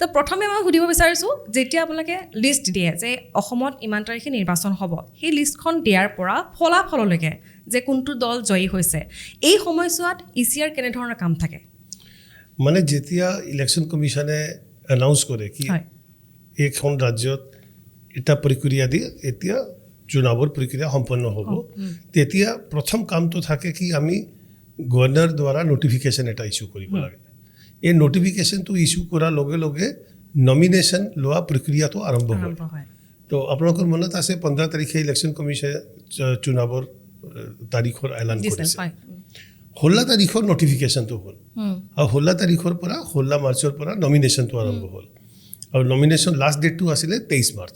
তো প্ৰথমে মই সুধিব বিচাৰিছোঁ যেতিয়া আপোনালোকে লিষ্ট দিয়ে যে অসমত ইমান তাৰিখে নিৰ্বাচন হ'ব সেই লিষ্টখন দিয়াৰ পৰা ফলাফললৈকে যে কোনটো দল জয়ী হৈছে এই সময়ছোৱাত ইচিআৰ কেনেধৰণৰ কাম থাকে মানে যেতিয়া ইলেকশ্যন কমিশনে এনাউন্স কৰে কি এইখন ৰাজ্যত এটা প্ৰক্ৰিয়া দিয়ে এতিয়া চুনাৱৰ প্ৰক্ৰিয়া সম্পন্ন হ'ব তেতিয়া প্ৰথম কামটো থাকে কি আমি গভৰ্ণৰ দ্বাৰা নটিফিকেশ্যন এটা ইছ্যু কৰিব লাগে এই নটিফিকেশ্যনটো ইছ্যু কৰাৰ লগে লগে নমিনেশ্যন লোৱা প্ৰক্ৰিয়াটো আৰম্ভ হয় তো আপোনালোকৰ মনত আছে 15 তাৰিখে ইলেকশ্যন কমিশনে চুনাৱৰ তাৰিখৰ এলান কৰিছে 16 তাৰিখৰ নটিফিকেশ্যনটো হ'ল আৰু 16 তাৰিখৰ পৰা 16 মাৰ্চৰ পৰা নমিনেশ্যনটো আৰম্ভ হ'ল আৰু নমিনেশ্যন লাষ্ট ডেটটো আছিলে 23 মাৰ্চ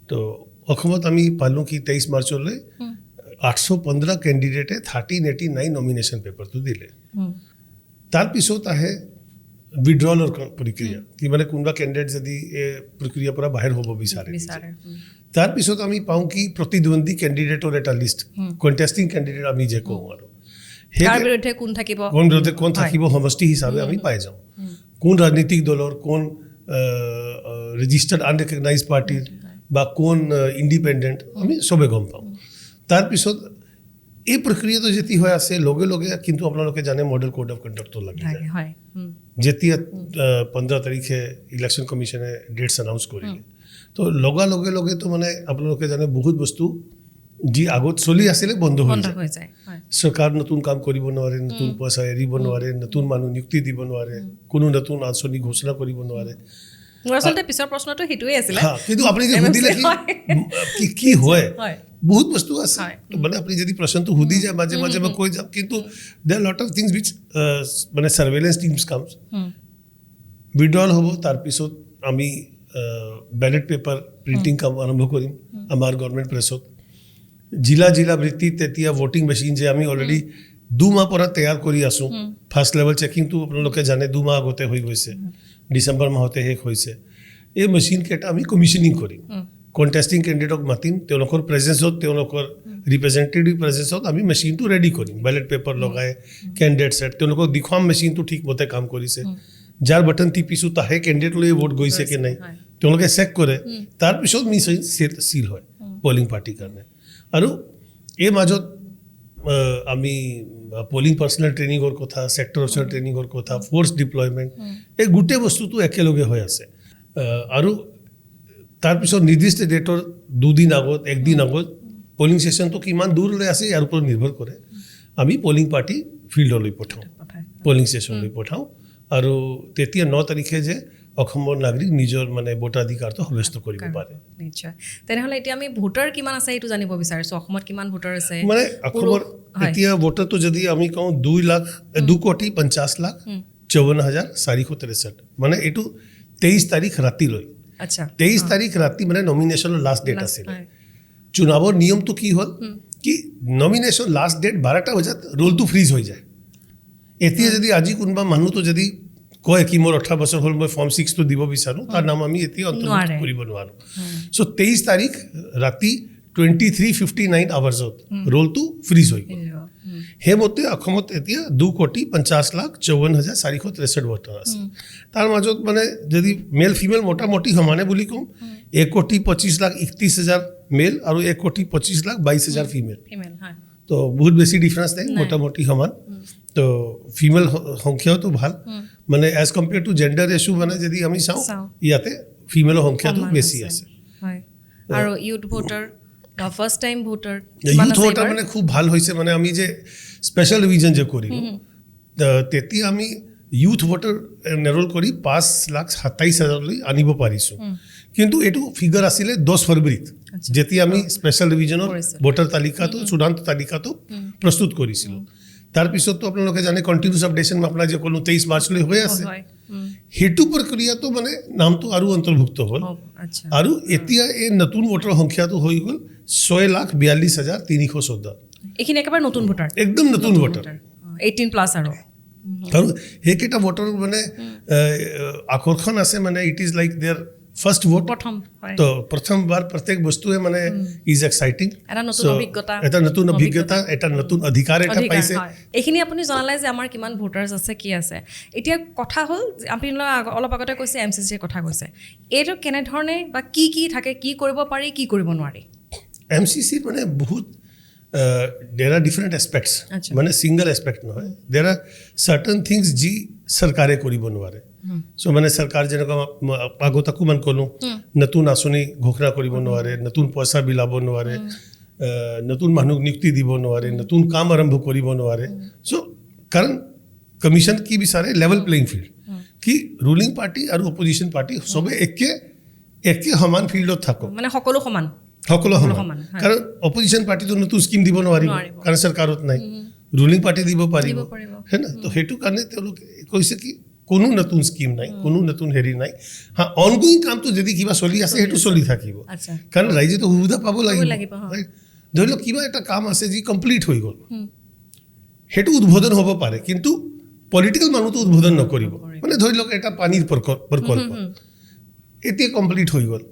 তো অসমত আমি পালোঁ কি 23 মাৰ্চলৈ 815 কেণ্ডিডেটে 1389 নমিনেশ্যন পেপাৰটো দিলে তাৰপিছত আহে উইথড্ৰলৰ প্ৰক্ৰিয়া কি মানে কোনোবা কেণ্ডিডেট যদি এই প্ৰক্ৰিয়াৰ পৰা বাহিৰ হ'ব বিচাৰে তাৰপিছত আমি পাওঁ কি প্ৰতিদ্বন্দ্বী কেণ্ডিডেটৰ এটা লিষ্ট কণ্টেষ্টিং কেণ্ডিডেট আমি যে কওঁ আৰু তাৰ বিৰুদ্ধে কোন থাকিব সমষ্টি হিচাপে আমি পাই যাওঁ কোন ৰাজনীতিক দলৰ কোন ৰেজিষ্টাৰ্ড আনৰেকগনাইজড পাৰ্টিৰ বা কোন ইণ্ডিপেণ্ডেণ্ট আমি চবে গম পাওঁ তাৰপিছত এই প্ৰক্ৰিয়াটো যেতি হৈ আছে লগে লগে কিন্তু আপোনালোকে জানে মডেল কোড অফ কণ্ডাক্টটো লাগি যায় যেতিয়া 15 তাৰিখে ইলেকশ্যন কমিশনে ডেটছ এনাউন্স কৰিলে তো লগে লগে তো মানে আপোনালোকে জানে বহুত বস্তু যি আগত চলি আছিলে বন্ধ হৈ যায় চৰকাৰ নতুন কাম কৰিব নোৱাৰে নতুন পইচা এৰিব নোৱাৰে নতুন মানুহ নিযুক্তি দিব নোৱাৰে কোনো নতুন আঁচনি ঘোষণা কৰিব নোৱাৰে আচলতে পিছৰ প্ৰশ্নটো হেতুৱে আছিল কিন্তু আপুনি যে সুধিলে কি হয় বহুত বস্তু আছে মানে আপুনি যদি প্ৰশ্নটো সুধি যায় মাজে মাজে মই কৈ যাম কিন্তু দেৰ লট অফ থিংছ উইচ মানে সাৰ্ভেইলেন্স টিমছ কামছ উইথড্ৰল হ'ব তাৰপিছত আমি ব্যালট পেপাৰ প্ৰিণ্টিং কাম আৰম্ভ কৰিম আমাৰ গভৰ্ণমেণ্ট প্ৰেছত জিলা ভিত্তিত তেতিয়া ভোটিং মেচিন যে আমি অলৰেডি 2 মাহ পৰা তৈয়াৰ কৰি আছোঁ ফাৰ্ষ্ট লেভেল চেকিংটো আপোনালোকে জানে 2 মাহ আগতে হৈ গৈছে ডিচেম্বৰ মাহতে শেষ হৈছে এই মেচিন কেইটা আমি কমিশ্যনিং কৰিম কণ্টেষ্টিং কেণ্ডিডেটক মাতিম তেওঁলোকৰ প্ৰেজেন্সত তেওঁলোকৰ ৰিপ্ৰেজেণ্টেটিভ প্ৰেজেন্সত আমি মেচিনটো ৰেডি কৰিম ব্যালট পেপাৰ লগাই কেণ্ডিডেট সেট তেওঁলোকক দেখুৱাম মেচিনটো ঠিকমতে কাম কৰিছে যাৰ বাটন টিপিছোঁ তাহে কেণ্ডিডেটলৈ ভোট গৈছে কি নাই তেওঁলোকে চেক কৰে তাৰপিছত মেচিন চিল হয় পলিং পাৰ্টিৰ কাৰণে আৰু এই মাজত আমি পলিং পাৰ্চনেল ট্ৰেইনিঙৰ কথা ছেক্টৰ অফিচাৰ ট্ৰেইনিঙৰ কথা ফ'ৰ্চ ডিপ্লয়মেণ্ট এই গোটেই বস্তুটো একেলগে হৈ আছে আৰু তাৰপিছত নিৰ্দিষ্ট ডেটৰ 2 দিন আগত 1 দিন আগত পলিং ষ্টেচনটো কিমান দূৰলৈ আছে ইয়াৰ ওপৰত নিৰ্ভৰ কৰে আমি পলিং পাৰ্টি ফিল্ডলৈ পঠাওঁ পলিং ষ্টেচনলৈ পঠাওঁ আৰু তেতিয়া 9 তাৰিখে যে অসমৰ নাগৰিক নিজৰ মানে ভোটাধিকাৰটো সাব্যস্ত কৰিব পাৰে নিশ্চয় তেনেহ'লে এতিয়া আমি ভোটাৰ কিমান আছে এইটো জানিব বিচাৰিছোঁ অসমত কিমান ভোটাৰ আছে মানে অসমৰ এতিয়া ভোটাৰটো যদি আমি কওঁ 2,50,54,463 মানে এইটো 23 তাৰিখ ৰাতিলৈ 23 তাৰিখ ৰাতি মানে নমিনেশ্যনৰ লাষ্ট ডেট আছিল চুনাৱৰ নিয়মটো কি হ'ল কি নমিনেশ্যন লাষ্ট ডেট 12টা বজাত ৰোলটো ফ্ৰিজ হৈ যায় এতিয়া যদি আজি কোনোবা মানুহটো যদি কয় কি মোৰ 18 বছৰ হ'ল মই ফৰ্ম 6 টো দিব বিচাৰোঁ তাৰ নাম আমি এতিয়া অন্তৰ্ভুক্ত কৰিব নোৱাৰোঁ সো 23 তাৰিখ ৰাতি 23:59 আৱাৰ্ছত ৰোলটো ফ্ৰিজ হৈ গ'ল সেইমতে অসমত এতিয়া 2,50,54,463 ভোটাৰ আছে তাৰ মাজত মানে যদি মেল ফিমেল মোটামুটি সমানে বুলি কওঁ 1,25,31,000 মেল আৰু 1,25,22,000 ফিমেল তো বহুত বেছি ডিফাৰেঞ্চ নাই মোটামুটি সমান তো ফিমেল সংখ্যাটো ভাল মানে as compare to gender ratio মানে যদি আমি চাওঁ ইয়াতে ফিমেলৰ সংখ্যাটো বেছি আছে আৰু youth voter first time voter youth voter মানে খুব ভাল হৈছে মানে আমি যে স্পেচিয়েল ৰিভিজন যে কৰিলোঁ তেতিয়া আমি ইউথ ভোটাৰ এনৰোল কৰি 5,27,000লৈ আনিব পাৰিছোঁ কিন্তু এইটো ফিগাৰ আছিলে 10 ফেব্ৰুৱাৰীত যেতিয়া আমি স্পেচিয়েল ৰিভিজনৰ ভোটাৰ তালিকাটো চূড়ান্ত তালিকাটো প্ৰস্তুত কৰিছিলোঁ তাৰপিছততো আপোনালোকে জানে কণ্টিনিউছ আপডেশ্যন আপোনাৰ যে ক'লোঁ 23 মাৰ্চলৈ হৈ আছে সেইটো প্ৰক্ৰিয়াটো মানে নামটো আৰু অন্তৰ্ভুক্ত হ'ল আৰু এতিয়া এই নতুন ভোটাৰ সংখ্যাটো হৈ গ'ল 6,42,314 এইখিনি একেবাৰে নতুন ভোটাৰ একদম নতুন ভোটাৰ 18 প্লাছ আৰু সেইকেইটা ভোটাৰ মানে আকৰ্ষণ আছে মানে it is like their first vote প্ৰথম হয় তো প্ৰথমবাৰ প্ৰত্যেক বস্তুৱে মানে ইজ এক্সাইটিং এটা নতুন অভিজ্ঞতা এটা নতুন অভিজ্ঞতা এটা নতুন অধিকাৰ এটা পাইছে এইখিনি আপুনি জনালে যে আমাৰ কিমান ভোটাৰ্ছ আছে কি আছে এতিয়া কথা হ'ল আপুনি অলপ আগতে কৈছে MCCৰ কথা কৈছে এইটো কেনেধৰণে বা কি থাকে কি কৰিব পাৰি কি কৰিব নোৱাৰি MCC মানে বহুত there are different aspects মানে single aspect নহয় there are certain things যি চৰকাৰে কৰিব নোৱাৰে সো মানে চৰকাৰ যেনেকৈ আগত অকমান ক'লো নতুন আঁচনি ঘোষণা কৰিব নোৱাৰে নতুন পইচা বিলাব নোৱাৰে নতুন মানুহ নিযুক্তি দিব নোৱাৰে নতুন কাম আৰম্ভ কৰিব নোৱাৰে সো কাৰণ কমিশ্যন কি বিচাৰে লেভেল প্লেইং ফিল্ড কি ৰুলিং পাৰ্টি আৰু অপজিশ্যন পাৰ্টি সবে একে সমান ফিল্ডত থাকক মানে সকলো সমান কাৰণ অপজিশ্যন পাৰ্টিটো নতুন স্কিম দিব নোৱাৰিব কাৰণ চৰকাৰত নাই ৰুলিং পাৰ্টি দিব পাৰিব হয় না তো সেইটো কাৰণে তেওঁলোকে কৈছে কি কোনো নতুন স্কিম নাই কোনো নতুন হেৰি নাই হা অনগোয়িং কামটো যদি কিবা চলি আছে সেইটো চলি থাকিব কাৰণ ৰাইজেতো সুবিধা পাব লাগিব ধৰি লওক কিবা এটা কাম আছে যি কমপ্লিট হৈ গ'ল সেইটো উদ্বোধন হ'ব পাৰে কিন্তু পলিটিকেল মানুহটো উদ্বোধন নকৰিব মানে ধৰি লওক এটা পানীৰ প্ৰকল্প এতিয়া কমপ্লিট হৈ গ'ল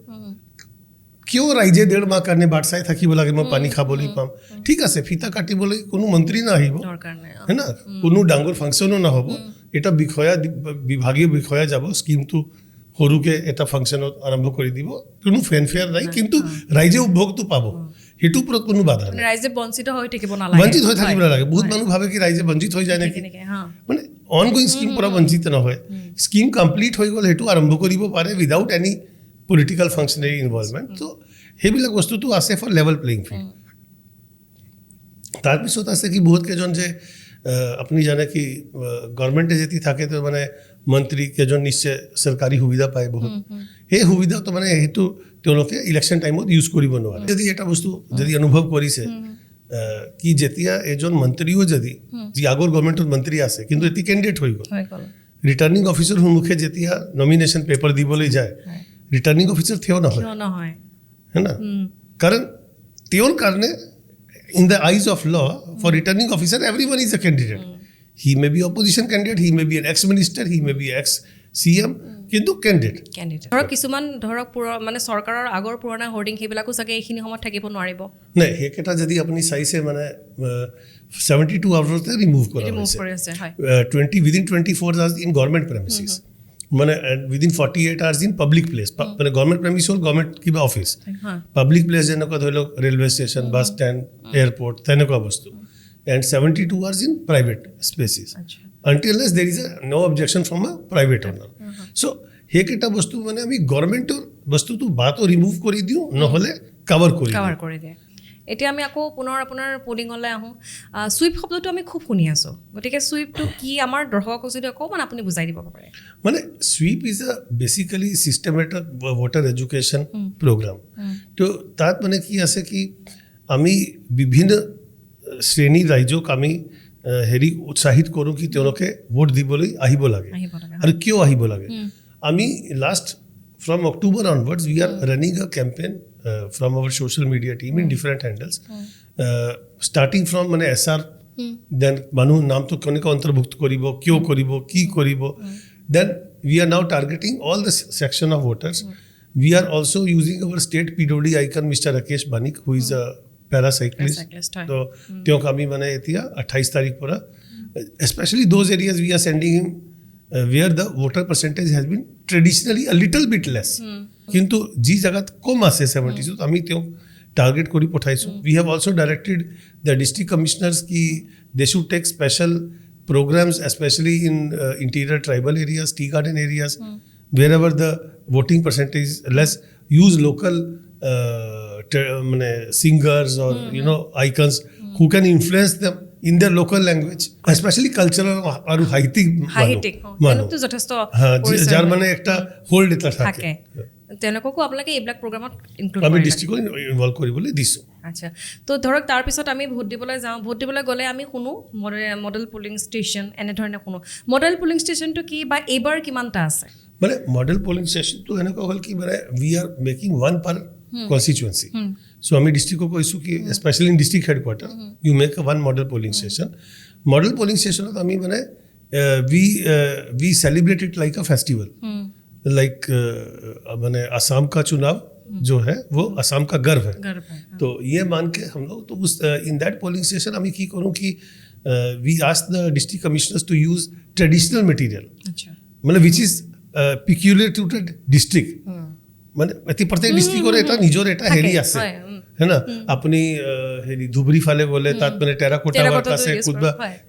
কিয় ৰাইজে 1.5 মাহ কাৰণে বাট চাই থাকিব লাগে মই পানী খাবলৈ পাম ঠিক আছে ফিতা কাটিবলৈ কোনো মন্ত্ৰী নাহিব হয় না কোনো ডাঙৰ ফাংচনো নহ'ব এটা বিভাগীয় বিষয়া যাব স্কিমটো সৰুকে এটা ফাংচনত আৰম্ভ কৰি দিব কোনো ফেয়াৰ নাই কিন্তু ৰাইজে উপভোগটো পাব সেইটো ওপৰত কোনো বাধা নাই ৰাইজে বঞ্চিত হৈ থাকিব নালাগে বহুত মানুহ ভাবে কি ৰাইজে বঞ্চিত হৈ যায় নেকি মানে অনগোয়িং স্কিম পৰা বঞ্চিত নহয় স্কিম কমপ্লিট হৈ গ'ল সেইটো আৰম্ভ কৰিব পাৰে উইদাউট এনি পলিটিকেল ফাংচনাৰী ইনভলভমেণ্ট তো সেইবিলাক বস্তুটো আছে ফৰ লেভেল প্লেইং ফিল্ড তাৰপিছত আছে কি বহুত কেইজন যে আপুনি জানে কি গভৰ্ণমেণ্টে যদি থাকে তো মানে মন্ত্ৰী কেইজন নিশ্চয় চৰকাৰী সুবিধা পায় বহুত সেই সুবিধাটো মানে সেইটো তেওঁলোকে ইলেকশ্যন টাইমত ইউজ কৰিব নোৱাৰে যদি এটা বস্তু যদি অনুভৱ কৰিছে কি যেতিয়া এজন মন্ত্ৰীও যদি যি আগৰ গভৰ্ণমেণ্টত মন্ত্ৰী আছে কিন্তু এতিয়া কেণ্ডিডেট হৈ গ'ল ৰিটাৰ্ণিং অফিচাৰ সন্মুখে যেতিয়া নমিনেশ্যন পেপাৰ দিবলৈ যায় ৰিটাৰ্ণিং অফিচাৰ থিয় নহয় হয় না কাৰণ তেওঁৰ কাৰণে in the eyes of law for returning officer everyone is a candidate he may be opposition candidate he may be an ex minister he may be ex CM কিন্তু ক্যান্ডিডেট ধৰক কিছুমান ধৰক মানে চৰকাৰৰ আগৰ পুৰণা হোৰ্ডিং সেইবিলাকো চাগে এইখিনি সময়ত থাকিব নোৱাৰিব নাই সেইকেইটা যদি আপুনি চাইছে মানে 72 আৱাৰ্ছতে ৰিমুভ কৰা হৈছে 20 within 24 hours in government premises মানে within 48 hours in public place মানে গভৰ্ণমেণ্ট প্ৰেমিছ হ'ল গভৰ্ণমেণ্ট কিবা অফিচ পাব্লিক প্লেচ যেনেকুৱা ধৰি লওক railway station bus stand airport তেনেকুৱা বস্তু and 72 hours in private spaces until unless there is no objection from a private owner so সেইকেইটা বস্তু মানে আমি গভৰ্ণমেণ্টৰ বস্তুটো বাটো ৰিমুভ কৰি দিওঁ নহ'লে কাভাৰ কৰি দিয়ে এতিয়া আমি আকৌ পুনৰ আপোনাৰ পলিঙলৈ আহোঁ সুইপ শব্দটো আমি খুব শুনি আছোঁ গতিকে সুইপটো কি আমাৰ দৰ্শকক যদি অকণমান আপুনি বুজাই দিব পাৰে মানে SVEEP is a basically systematic voter education programme তো তাত মানে কি আছে কি আমি বিভিন্ন শ্ৰেণীৰ ৰাইজক আমি হেৰি উৎসাহিত কৰোঁ কি তেওঁলোকে ভোট দিবলৈ আহিব লাগে আৰু কিয় আহিব লাগে আমি last from October onwards we are running a campaign from our social media team in different handles starting from মানে SR then মানুহ নামটো কেনেকৈ অন্তৰ্ভুক্ত কৰিব কিয় কৰিব কি কৰিব then we are now targeting all the section of voters we are also using our state PWD icon Mr. Rakesh Banik who is a paracyclist so তেওঁক আমি মানে এতিয়া 28 তাৰিখ পৰা especially those areas we are sending him where the voter percentage has been traditionally a little bit less কিন্তু যি জায়গাত কম আছে 70 আমি তেওঁক টাৰ্গেট কৰি পঠাইছোঁ we have also directed the district commissioners ki they should take special programs especially in interior tribal areas tea garden areas wherever the voting percentage is less use local singers or you know icons who can influence them in their local language especially cultural aru haitik মানুহ যথেষ্ট যাৰ মানে একটা hold এটা থাকে তেনেককো আপোনালোকে এইবিলাক প্ৰগ্ৰামত ইনক্লুড আমি ডিস্ট্ৰিক্টত ইনভলভ কৰিবলৈ দিছোঁ আচ্ছা তো ধৰক তাৰপিছত আমি ভোট দিবলৈ যাওঁ ভোট দিবলৈ গ'লে আমি শুনো মডেল পুলিং ষ্টেচন এনেধৰণে শুনো মডেল পুলিং ষ্টেচনটো কি বা এইবাৰ কিমানটা আছে মানে মডেল পুলিং ষ্টেচনটো এনেকুৱা হ'ল কি মানে we are making one per constituency so ami district ko koisu ki especially in district headquarters you make a one model polling station ami mane we celebrate it like a festival like मैंने असम का चुनाव जो है वो असम का गर्व है। तो ये मान के हम लोग तो उस इन दैट पोलिंग स्टेशन আমি কি করুं कि we ask the district commissioners to use traditional material, मतलब which is peculiar to the district, মানে এটি প্ৰত্যেক ডিস্ট্ৰিক্টৰ এটা নিজৰ এটা হেৰি আছে है ना, अपनी হেৰি ধুবুৰী ফালে গ'লে তাত মানে টেৰাকোটা ৱৰ্ক আছে,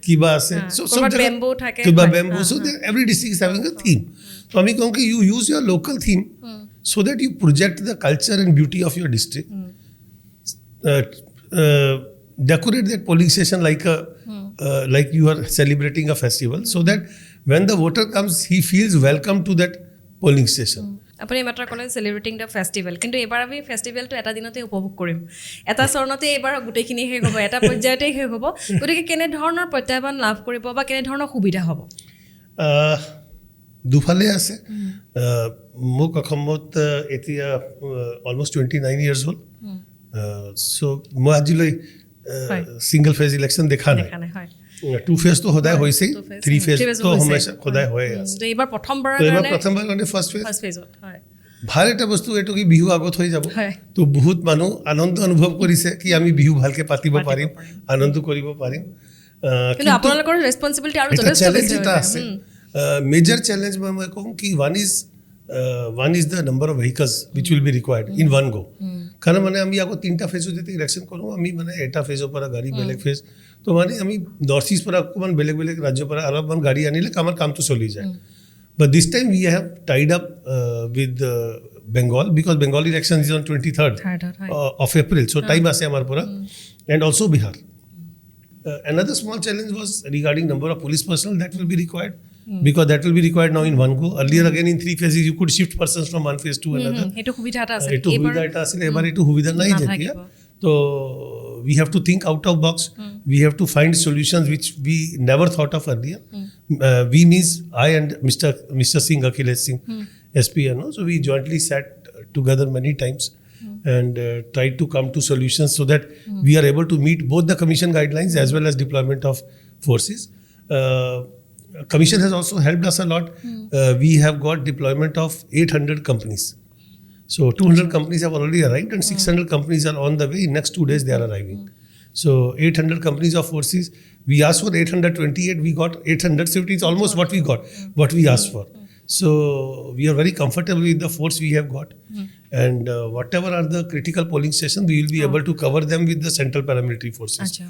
কিবা আছে, সো বেম্বু থাকে, কিবা bamboo, so every district is having a theme. তো আমি কওঁ কি you use your local theme so that you project the culture and beauty of your district. Decorate that polling station like you are celebrating a festival, so that when the voter comes he feels welcome to that polling station. আপুনি মাত্ৰ ক'লে celebrating the festival, কিন্তু এইবাৰ আমি ফেষ্টিভেলটো এটা দিনতে উপভোগ কৰিম, এটা চৰণতে এইবাৰ গোটেইখিনি শেষ হ'ব, এটা পৰ্যায়তে শেষ হ'ব। গতিকে কেনেধৰণৰ প্ৰত্যাহ্বান লাভ কৰিব বা কেনেধৰণৰ সুবিধা হ'ব? দুফালে আছে। মোক অসমত এতিয়া অলমষ্ট 29 ইয়াৰ্ছ হ'ল, চ' মই আজিলৈ ছিংগল ফেজ ইলেকশ্যন দেখা নাই। 2 ফেজটো সদায় হৈছেই, 3 ফেজটো হমেশা সদায় হৈয়ে আছে। এইবাৰ প্ৰথমবাৰৰ কাৰণে ফাৰ্ষ্ট ফেজত ভাল এটা বস্তু এইটো কি বিহু আগত হৈ যাব, তো বহুত মানুহ আনন্দ অনুভৱ কৰিছে কি আমি বিহু ভালকে পাতিব পাৰিম, আনন্দ কৰিব পাৰিম। কিন্তু আপোনালোকৰ ৰেছপন্সিবিলিটি আৰু যথেষ্ট বেছি আছে। Major challenge मैं कहूँ कि one is the number of vehicles which will be required in one go. कारण मैंने अमी आगो 3टा फेज होते इलेक्शन करूँ अमी मैंने 8टा फेजों पर गाड़ी बेलेग फेज, तो माने अमी नॉर्थ ईस्ट पर आपको मन बेलेग राज्यों पर अलग मन गाड़ी आने लगे हमारा काम तो चल ही जाए। But this time we have tied up with Bengal because Bengal election is on 23rd of April, so time आसे हमारे पूरा, and also Bihar. Another small challenge was regarding number of police personnel that will be required. Because that will be required now in one go. Earlier again in 3 phases you could shift persons from one phase to another. Eto সুবিধা এটা আছে, এবাৰ এটো সুবিধা নাই যেতিয়া, তো we have to think out of box. We have to find solutions which we never thought of earlier. We means I and Mr. Singh, Akhilesh Singh, SP, so we jointly sat together many times and tried to come to solutions so that we are able to meet both the commission guidelines as well as deployment of forces. Commission has also helped us a lot. We have got deployment of 800 companies. So 200 companies have already arrived and 600 companies are on the way. In next 2 days they are arriving. So 800 companies of forces. We asked for 828. We got 850. It's almost what we got, what we asked for. So we are very comfortable with the force we have got. And whatever are the critical polling stations, we will be able to cover them with the central paramilitary forces.